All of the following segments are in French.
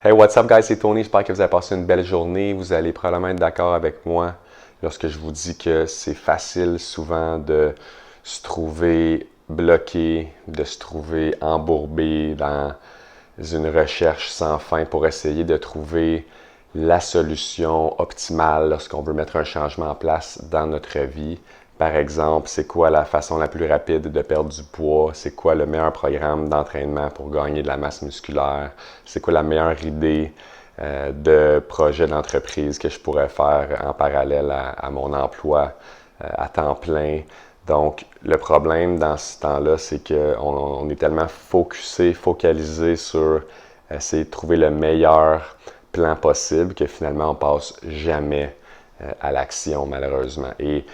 Hey, what's up guys, c'est Tony, j'espère que vous avez passé une belle journée. Vous allez probablement être d'accord avec moi lorsque je vous dis que c'est facile souvent de se trouver bloqué, de se trouver embourbé dans une recherche sans fin pour essayer de trouver la solution optimale lorsqu'on veut mettre un changement en place dans notre vie. Par exemple, c'est quoi la façon la plus rapide de perdre du poids? C'est quoi le meilleur programme d'entraînement pour gagner de la masse musculaire? C'est quoi la meilleure idée de projet d'entreprise que je pourrais faire en parallèle à mon emploi à temps plein? Donc, le problème dans ce temps-là, c'est qu'on est tellement focalisé sur essayer de trouver le meilleur plan possible que finalement, on passe jamais à l'action, malheureusement. Et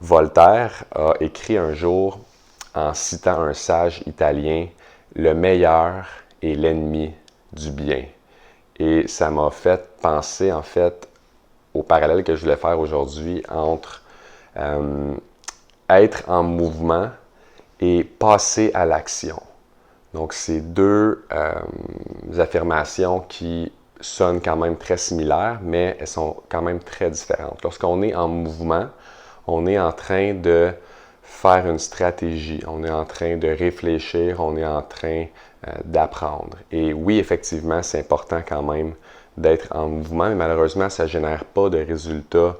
Voltaire a écrit un jour, en citant un sage italien, le meilleur est l'ennemi du bien. Et ça m'a fait penser, en fait, au parallèle que je voulais faire aujourd'hui entre être en mouvement et passer à l'action. Donc, c'est deux affirmations qui sonnent quand même très similaires, mais elles sont quand même très différentes. Lorsqu'on est en mouvement, on est en train de faire une stratégie, on est en train de réfléchir, on est en train d'apprendre. Et oui, effectivement, c'est important quand même d'être en mouvement, mais malheureusement, ça ne génère pas de résultats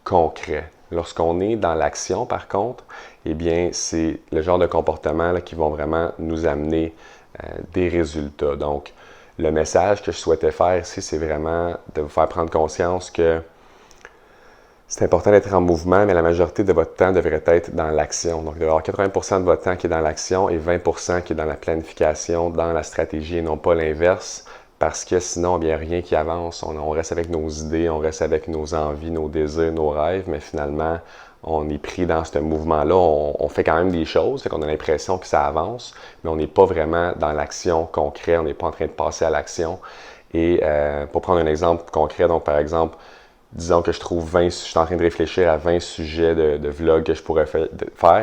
concrets. Lorsqu'on est dans l'action, par contre, eh bien, c'est le genre de comportement là, qui vont vraiment nous amener des résultats. Donc, le message que je souhaitais faire ici, c'est vraiment de vous faire prendre conscience que c'est important d'être en mouvement, mais la majorité de votre temps devrait être dans l'action. Donc, il doit y avoir 80% de votre temps qui est dans l'action et 20% qui est dans la planification, dans la stratégie et non pas l'inverse. Parce que sinon, il n'y a rien qui avance. On reste avec nos idées, on reste avec nos envies, nos désirs, nos rêves, mais finalement, on est pris dans ce mouvement-là. On fait quand même des choses, fait qu'on a l'impression que ça avance, mais on n'est pas vraiment dans l'action concrète, on n'est pas en train de passer à l'action. Et pour prendre un exemple concret, donc par exemple, disons que je trouve 20, je suis en train de réfléchir à 20 sujets de vlog que je pourrais faire,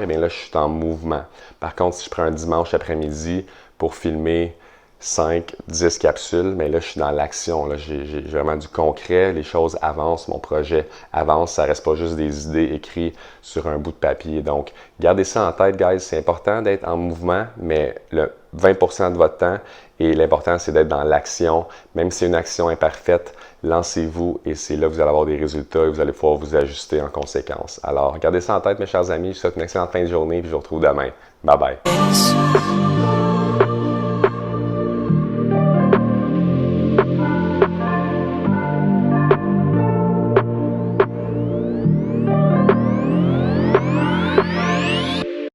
et bien là, je suis en mouvement. Par contre, si je prends un dimanche après-midi pour filmer 5, 10 capsules, mais là, je suis dans l'action. J'ai vraiment du concret, les choses avancent, mon projet avance, ça reste pas juste des idées écrites sur un bout de papier. Donc, gardez ça en tête, guys, c'est important d'être en mouvement, mais le 20% de votre temps, et l'important, c'est d'être dans l'action. Même si c'est une action imparfaite, lancez-vous et c'est là que vous allez avoir des résultats et vous allez pouvoir vous ajuster en conséquence. Alors, gardez ça en tête, mes chers amis. Je vous souhaite une excellente fin de journée et je vous retrouve demain. Bye bye.